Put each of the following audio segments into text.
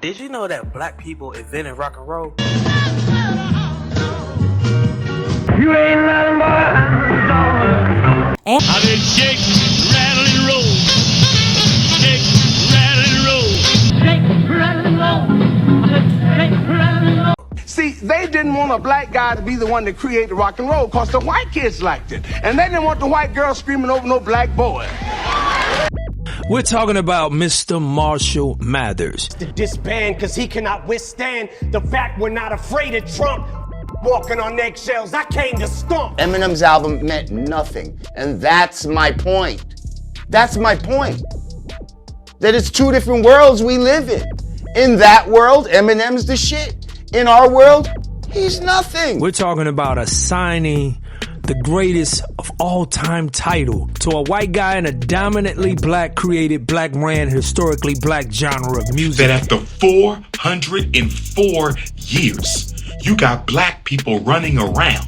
Did you know that black people invented rock and roll? You ain't nothing but I did shake, rattle, and roll. Shake, rattle, and roll. shake, rattle, and roll. Shake, rattle, and roll. See, they didn't want a black guy to be the one to create the rock and roll because the white kids liked it. And they didn't want the white girl screaming over no black boy. We're talking about Mr. Marshall Mathers. To disband because he cannot withstand the fact we're not afraid of Trump. Walking on eggshells, I came to stomp. Eminem's album meant nothing, and that's my point. That's my point. That it's two different worlds we live in. In that world, Eminem's the shit. In our world, he's nothing. We're talking about assigning the greatest of all time title to a white guy in a dominantly black created, black ran, historically black genre of music. That after 404 years, you got black people running around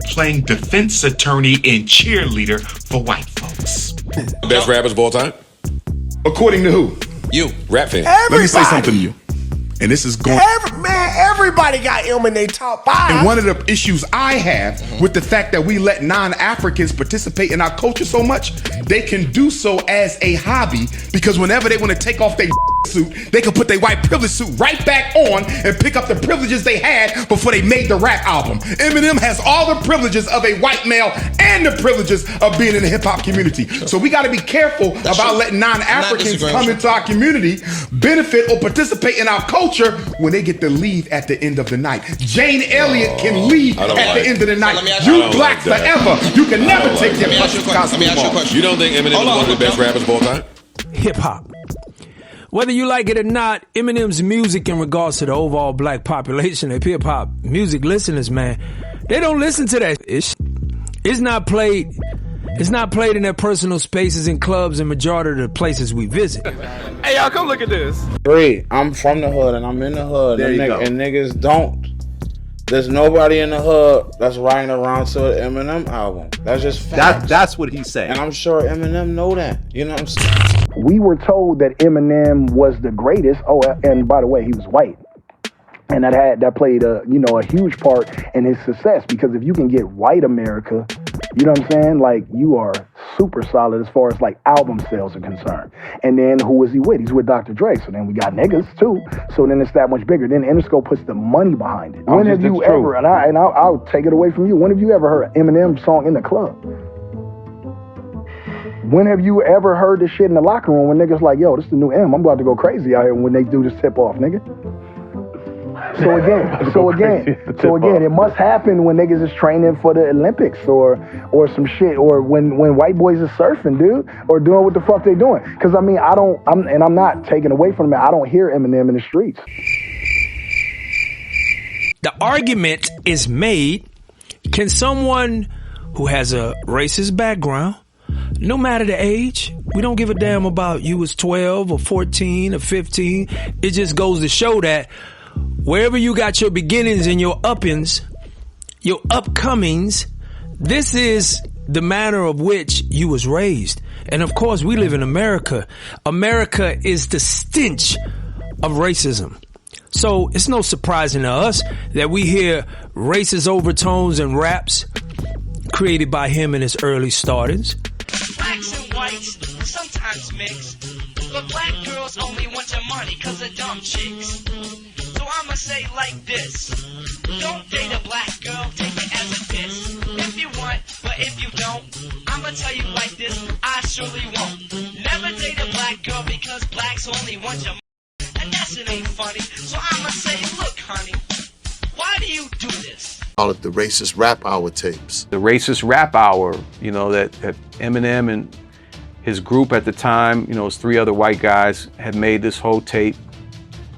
playing defense attorney and cheerleader for white folks. Best rappers of all time? According to who? You, rap fan. Everybody. Let me say something to you. And this is going... Everybody got him in their top 5. And one of the issues I have with the fact that we let non-Africans participate in our culture so much, they can do so as a hobby because whenever they want to take off their suit, they can put their white privilege suit right back on and pick up the privileges they had before they made the rap album. Eminem has all the privileges of a white male and the privileges of being in the hip-hop community. So we got to be careful about letting non-Africans come into our community, benefit or participate in our culture when they get to leave at the end of the night. Jane Elliott can leave at the end of the night. You black forever. You can never take your costume off. You don't think Eminem is one of the best rappers of all time? Hip hop. Whether you like it or not, Eminem's music in regards to the overall black population of hip hop music listeners, man, they don't listen to that. It's not played. It's not played in their personal spaces in clubs and majority of the places we visit. Hey, y'all, come look at this. I'm from the hood and I'm in the hood. There you go. And niggas don't. There's nobody in the hood that's riding around to an Eminem album. That's just facts. That's what he's saying. And I'm sure Eminem know that. You know what I'm saying? We were told that Eminem was the greatest. Oh, and by the way, he was white. And that played a huge part in his success, because if you can get white America, you know what I'm saying? Like, you are super solid as far as like album sales are concerned. And then who was he with? He's with Dr. Dre. So then we got niggas too. So then it's that much bigger. Then Interscope puts the money behind it. When have you ever, and I'll take it away from you, when have you ever heard an Eminem song in the club? When have you ever heard this shit in the locker room when niggas like, yo, this is the new M, I'm about to go crazy out here when they do this tip off, nigga? So again, it must happen when niggas is training for the Olympics or some shit, or when white boys is surfing, dude, or doing what the fuck they doing. Because I mean, I'm not taking away from them. I don't hear Eminem in the streets. The argument is made: can someone who has a racist background, no matter the age, we don't give a damn about you was 12 or 14 or 15. It just goes to show that wherever you got your beginnings and your uppings, your upcomings, this is the manner of which you was raised. And of course, we live in America. America is the stench of racism. So it's no surprising to us that we hear racist overtones and raps created by him in his early startings. Blacks and whites sometimes mix, but black girls only want your money cause of dumb chicks. So I'ma say like this: don't date a black girl, take it as a diss. If you want, but if you don't, I'ma tell you like this: I surely won't. Never date a black girl because blacks only want your money, and that shit ain't funny. So I'ma say, look, honey, why do you do this? Call it the Racist Rap Hour tapes. The Racist Rap Hour, that Eminem and his group at the time, it was 3 other white guys, had made this whole tape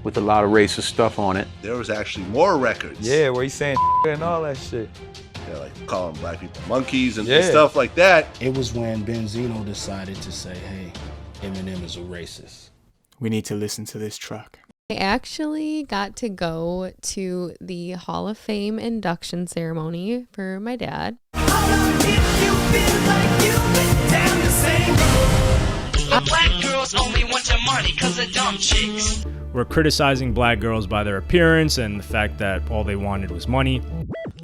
with a lot of racist stuff on it. There was actually more records. Yeah, where he's saying and all that shit. Yeah, like calling black people monkeys and stuff like that. It was when Benzino decided to say, hey, Eminem is a racist. We need to listen to this track. I actually got to go to the Hall of Fame induction ceremony for my dad. But black girls only want your money cause they're dumb chicks. We're criticizing black girls by their appearance and the fact that all they wanted was money.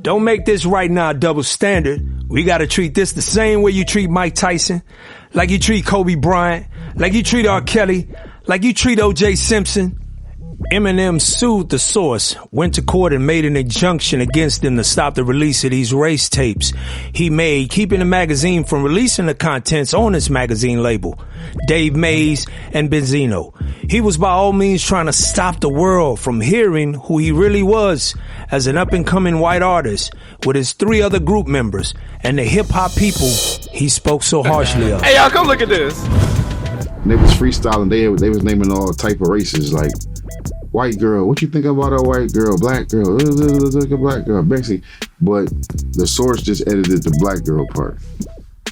Don't make this right now a double standard. We gotta treat this the same way you treat Mike Tyson, like you treat Kobe Bryant, like you treat R. Kelly, like you treat O.J. Simpson. Eminem sued the Source, went to court and made an injunction against them to stop the release of these race tapes he made, keeping the magazine from releasing the contents on its magazine label. Dave Mays and Benzino. He was by all means trying to stop the world from hearing who he really was as an up-and-coming white artist with his 3 other group members and the hip-hop people he spoke so harshly of. Hey, y'all, come look at this. They was freestyling. They was naming all type of races, like white girl. What you think about a white girl? Black girl. Look a black girl. Basically, but the Source just edited the black girl part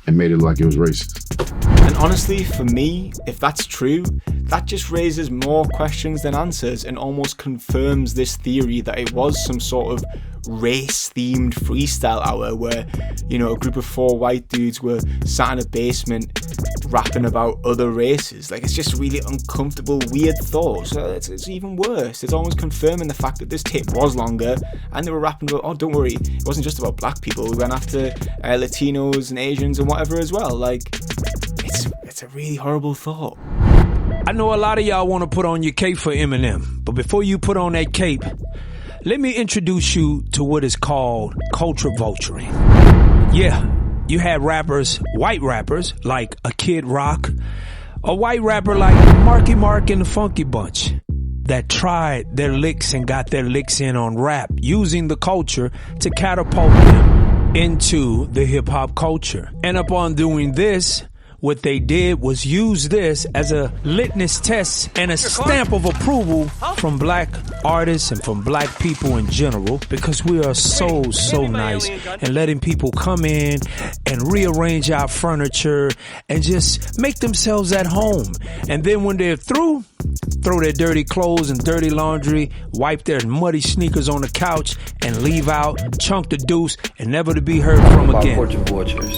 and made it like it was racist. And honestly, for me, if that's true, that just raises more questions than answers and almost confirms this theory that it was some sort of race-themed freestyle hour where, you know, a group of 4 white dudes were sat in a basement rapping about other races. Like, it's just really uncomfortable, weird thoughts. So it's even worse. It's almost confirming the fact that this tape was longer and they were rapping about, oh, don't worry, it wasn't just about black people. We went after Latinos and Asians and whatever as well. Like, it's a really horrible thought. I know a lot of y'all want to put on your cape for Eminem, but before you put on that cape, let me introduce you to what is called culture vulturing. Yeah, you had rappers, white rappers, like a Kid Rock, a white rapper like Marky Mark and the Funky Bunch, that tried their licks and got their licks in on rap, using the culture to catapult them into the hip-hop culture. And upon doing this, what they did was use this as a litmus test and a stamp of approval from black artists and from black people in general, because we are so nice and letting people come in and rearrange our furniture and just make themselves at home. And then when they're through, throw their dirty clothes and dirty laundry, wipe their muddy sneakers on the couch and leave out, chunk the deuce, and never to be heard from again.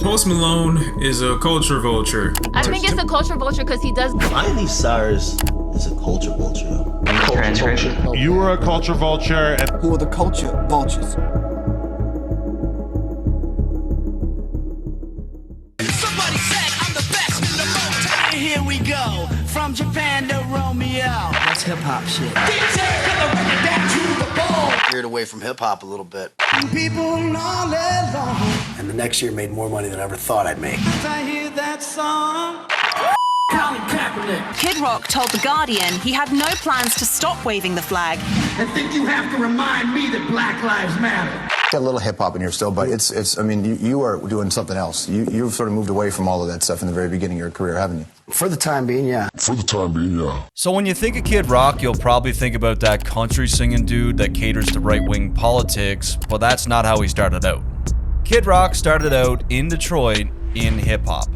Post Malone is a culture vulture. I think it's a culture vulture because he does. Miley Cyrus is a culture vulture. You were a culture vulture. Who are the culture vultures? Somebody said I'm the best in the world. Here we go, from Japan to Romeo. That's hip hop shit. DJ, cut the record down to the bone. Veered away from hip hop a little bit. People all along. And the next year made more money than I ever thought I'd make. I hear that song. Kid Rock told The Guardian he had no plans to stop waving the flag. I think you have to remind me that Black Lives Matter. Got a little hip hop in here still, but it's. I mean, you are doing something else. You've sort of moved away from all of that stuff in the very beginning of your career, haven't you? For the time being, yeah. So when you think of Kid Rock, you'll probably think about that country singing dude that caters to right-wing politics, but that's not how he started out. Kid Rock started out in Detroit in hip-hop.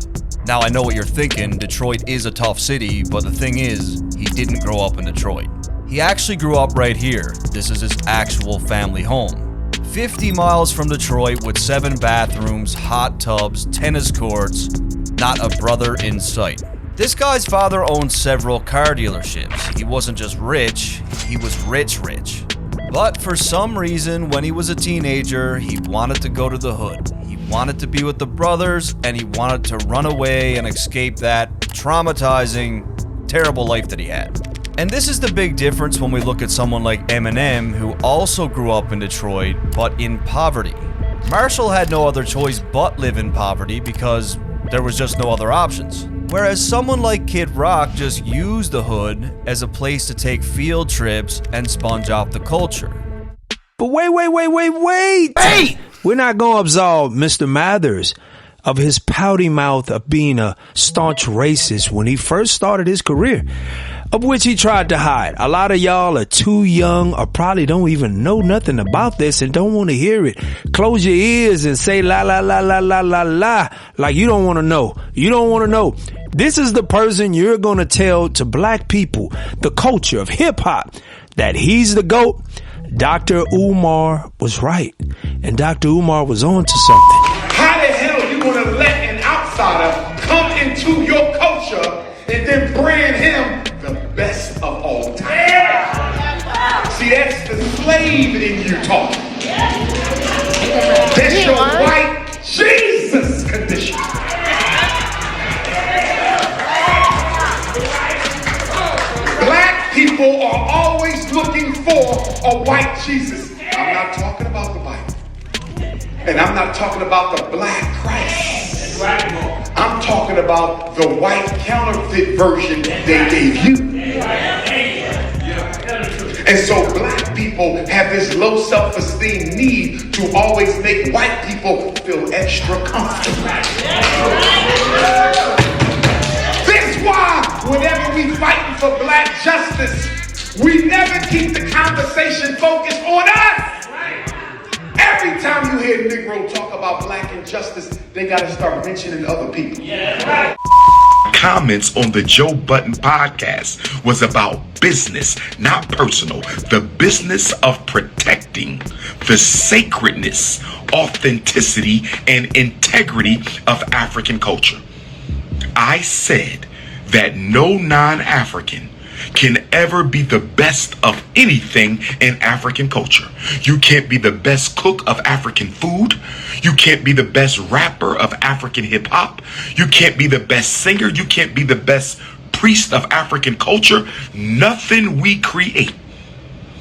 Now I know what you're thinking, Detroit is a tough city, but the thing is, he didn't grow up in Detroit. He actually grew up right here. This is his actual family home. 50 miles from Detroit with 7 bathrooms, hot tubs, tennis courts, not a brother in sight. This guy's father owned several car dealerships. He wasn't just rich, he was rich. But for some reason, when he was a teenager, he wanted to go to the hood. He wanted to be with the brothers, and he wanted to run away and escape that traumatizing, terrible life that he had. And this is the big difference when we look at someone like Eminem, who also grew up in Detroit, but in poverty. Marshall had no other choice but live in poverty because there was just no other options. Whereas someone like Kid Rock just used the hood as a place to take field trips and sponge off the culture. But wait! We're not going to absolve Mr. Mathers of his pouty mouth of being a staunch racist when he first started his career, of which he tried to hide. A lot of y'all are too young or probably don't even know nothing about this and don't want to hear it. Close your ears and say la la la la la la la like you don't want to know. You don't want to know. This is the person you're going to tell to black people, the culture of hip hop, that he's the GOAT. Dr. Umar was right, and Dr. Umar was on to something. How the hell you gonna let an outsider come into your culture and then brand him the best of all time. See, that's the slave in you talking. That's your white Jesus condition. Black people are always looking for a white Jesus. I'm not talking about the Bible. And I'm not talking about the black Christ. I'm talking about the white counterfeit version they gave you. And so black people have this low self-esteem need to always make white people feel extra comfortable. That's why whenever we fighting for black justice, we never keep the conversation focused on us. Every time you hear Negro talk about black injustice, they gotta start mentioning other people. Comments on the Joe Budden podcast was about business, not personal. The business of protecting the sacredness, authenticity, and integrity of African culture. I said that no non-African can ever be the best of anything in African culture. You can't be the best cook of African food. You can't be the best rapper of African hip hop. You can't be the best singer. You can't be the best priest of African culture. Nothing we create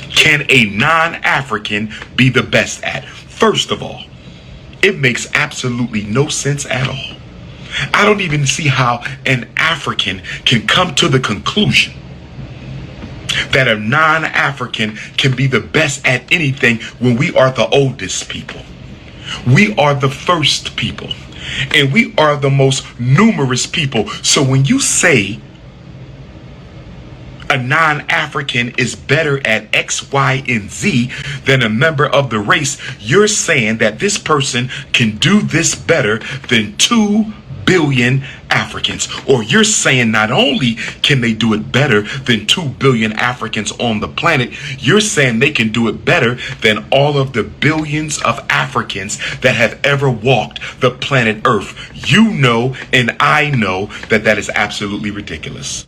can a non-African be the best at. First of all, it makes absolutely no sense at all. I don't even see how an African can come to the conclusion that a non-African can be the best at anything when we are the oldest people. We are the first people. And we are the most numerous people. So when you say a non-African is better at X, Y, and Z than a member of the race, you're saying that this person can do this better than 2 billion Africans. Or you're saying not only can they do it better than 2 billion Africans on the planet, you're saying they can do it better than all of the billions of Africans that have ever walked the planet Earth. You know, and I know that that is absolutely ridiculous.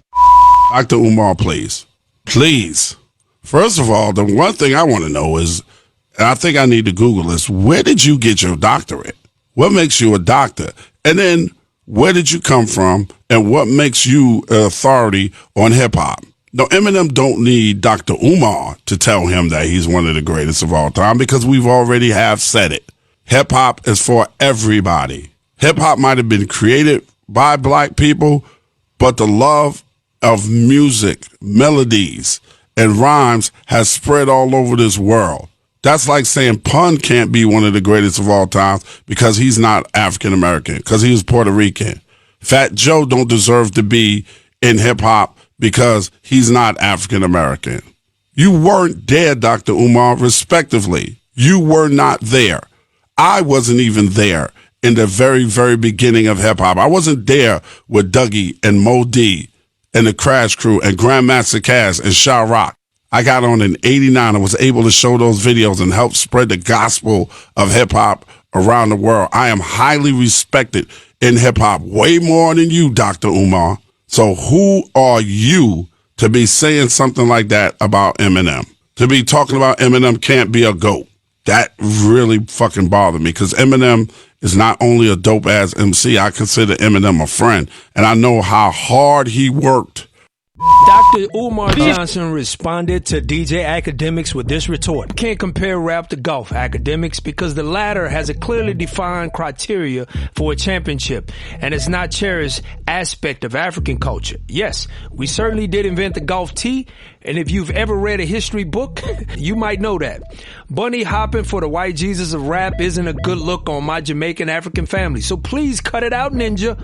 Dr. Umar, please. Please. First of all, the one thing I want to know is, and I think I need to Google this, where did you get your doctorate? What makes you a doctor? And then, where did you come from, and what makes you an authority on hip-hop? Now, Eminem don't need Dr. Umar to tell him that he's one of the greatest of all time, because we've already have said it. Hip-hop is for everybody. Hip-hop might have been created by black people, but the love of music, melodies, and rhymes has spread all over this world. That's like saying Pun can't be one of the greatest of all time because he's not African American, because he was Puerto Rican. Fat Joe don't deserve to be in hip hop because he's not African American. You weren't there, Dr. Umar, respectively. You were not there. I wasn't even there in the very, very beginning of hip hop. I wasn't there with Dougie and Mo D and the Crash Crew and Grandmaster Caz and Sha Rock. I got on in 89 and was able to show those videos and help spread the gospel of hip-hop around the world. I am highly respected in hip-hop, way more than you, Dr. Umar. So who are you to be saying something like that about Eminem? To be talking about Eminem can't be a GOAT. That really fucking bothered me, because Eminem is not only a dope-ass MC, I consider Eminem a friend, and I know how hard he worked. Dr. Umar Johnson responded to DJ Academics with this retort. Can't compare rap to golf, Academics, because the latter has a clearly defined criteria for a championship, and it's not cherished aspect of African culture. Yes, we certainly did invent the golf tee, and if you've ever read a history book, you might know that. Bunny hopping for the white Jesus of rap isn't a good look on my Jamaican African family, so please cut it out, ninja.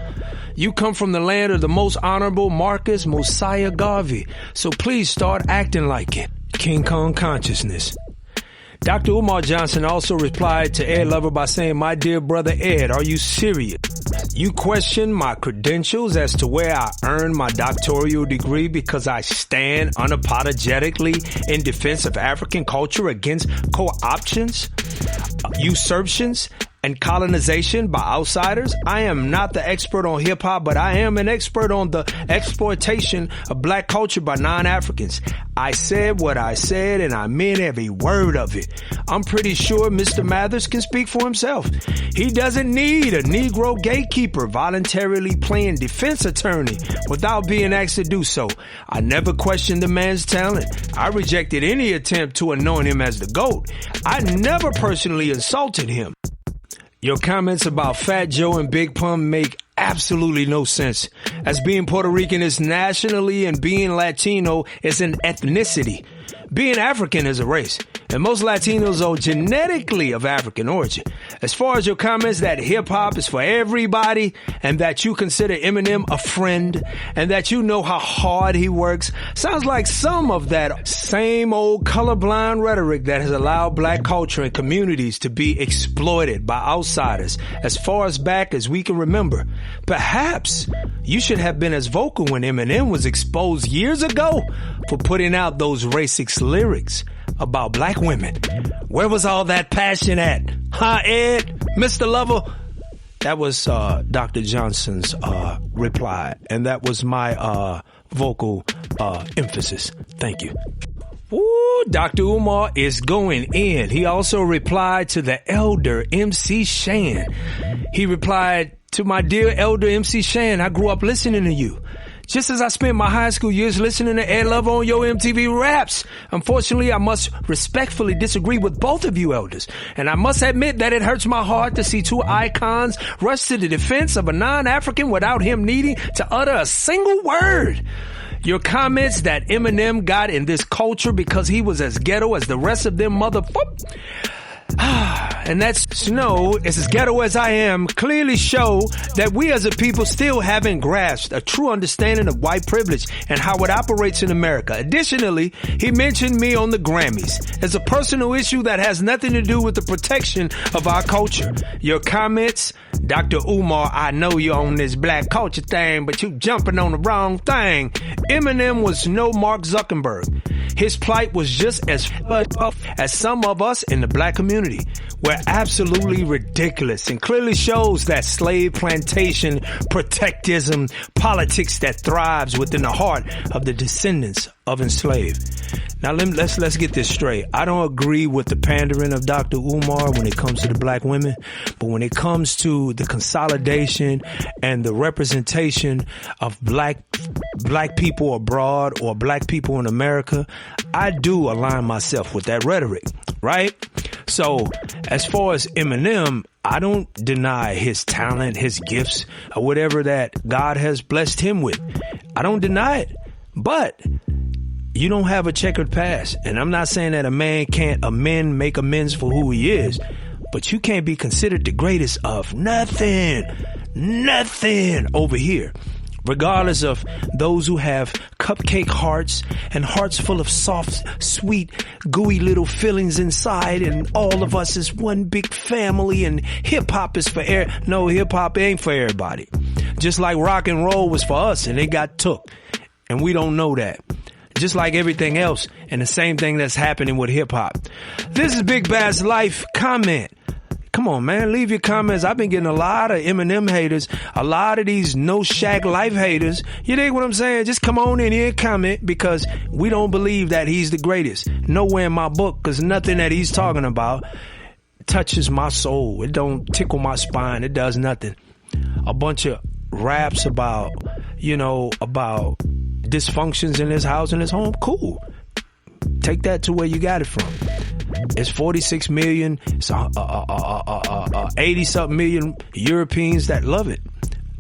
You come from the land of the most honorable Marcus Mosiah Garvey, so please start acting like it. King Kong consciousness. Dr. Umar Johnson also replied to Ed Lover by saying, "My dear brother Ed, are you serious? You question my credentials as to where I earned my doctoral degree because I stand unapologetically in defense of African culture against co-options, usurpations, and colonization by outsiders. I am not the expert on hip hop, but I am an expert on the exploitation of black culture by non-Africans. I said what I said and I meant every word of it. I'm pretty sure Mr. Mathers can speak for himself. He doesn't need a Negro gatekeeper voluntarily playing defense attorney without being asked to do so. I never questioned the man's talent. I rejected any attempt to anoint him as the GOAT. I never personally insulted him. Your comments about Fat Joe and Big Pun make absolutely no sense, as being Puerto Rican is nationally and being Latino is an ethnicity. Being African is a race, and most Latinos are genetically of African origin. As far as your comments that hip-hop is for everybody and that you consider Eminem a friend and that you know how hard he works, sounds like some of that same old colorblind rhetoric that has allowed black culture and communities to be exploited by outsiders as far as back as we can remember. Perhaps you should have been as vocal when Eminem was exposed years ago for putting out those racist lyrics about black women. Where was all that passion at? Huh, Ed? Mr. Lover? That was Dr. Johnson's reply, and that was my vocal emphasis. Thank you. Ooh, Dr. Umar is going in. He also replied to the elder MC Shan. He replied to my dear elder MC Shan, I grew up listening to you. Just as I spent my high school years listening to Ed Love on your MTV Raps. Unfortunately, I must respectfully disagree with both of you elders. And I must admit that it hurts my heart to see two icons rush to the defense of a non-African without him needing to utter a single word. Your comments that Eminem got in this culture because he was as ghetto as the rest of them motherfuckers. And that's Snow, is as ghetto as I am, clearly show that we as a people still haven't grasped a true understanding of white privilege and how it operates in America. Additionally, he mentioned me on the Grammys as a personal issue that has nothing to do with the protection of our culture. Your comments, Dr. Umar, I know you're on this black culture thing, but you jumping on the wrong thing. Eminem was no Mark Zuckerberg. His plight was just as some of us in the black community. We're absolutely ridiculous and clearly shows that slave plantation protectism politics that thrives within the heart of the descendants of enslaved. Now let's get this straight. I don't agree with the pandering of Dr. Umar when it comes to the black women, but when it comes to the consolidation and the representation of black people abroad or black people in America, I do align myself with that rhetoric, right? So as far as Eminem, I don't deny his talent, his gifts, or whatever that God has blessed him with. I don't deny it, but you don't have a checkered past. And I'm not saying that a man can't make amends for who he is, but you can't be considered the greatest of nothing over here. Regardless of those who have cupcake hearts and hearts full of soft, sweet, gooey little feelings inside, and all of us is one big family, and hip-hop is for no, hip-hop ain't for everybody. Just like rock and roll was for us and it got took. And we don't know that. Just like everything else, and the same thing that's happening with hip-hop. This is Big Bass Life. Comment. Come on, man. Leave your comments. I've been getting a lot of Eminem haters, a lot of these No Shaq Life haters. You dig what I'm saying? Just come on in here and comment, because we don't believe that he's the greatest. Nowhere in my book, because nothing that he's talking about touches my soul. It don't tickle my spine. It does nothing. A bunch of raps about dysfunctions in his house and his home. Cool. Take that to where you got it from. It's 46 million, it's 80-something million Europeans that love it.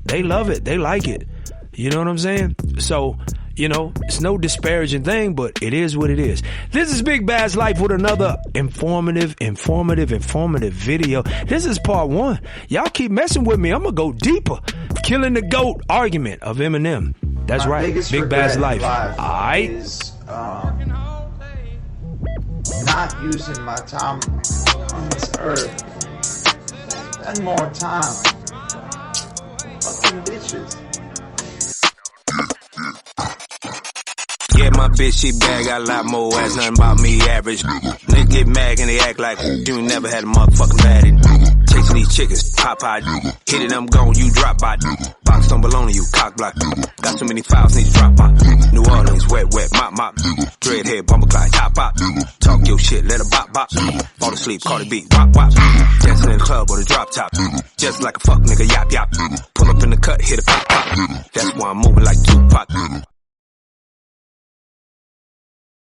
They love it. They like it. You know what I'm saying? So, it's no disparaging thing, but it is what it is. This is Big Bass Life with another informative video. This is part 1. Y'all keep messing with me. I'm going to go deeper. Killing the GOAT argument of Eminem. That's My right. biggest Big Bass regret in Life. All right. Is, not using my time on this earth. Spend more time. Fucking bitches. Yeah, my bitch, she bad, got a lot more ass, nothing about me average. Nigga get mad and they act like you never had a motherfucking baddie. chasing these chickens, pop out. Hit it, I'm gone, you drop by. Box don't belong to you, cock block. Got so many files, need to drop by. New Orleans, wet, mop. Dreadhead, bumper clock, top pop. Talk your shit, let her bop. Fall asleep, call the beat, wop. Dancing in the club or the drop top. Just like a fuck nigga, yop. Pull up in the cut, hit a pop. That's why I'm moving like Tupac.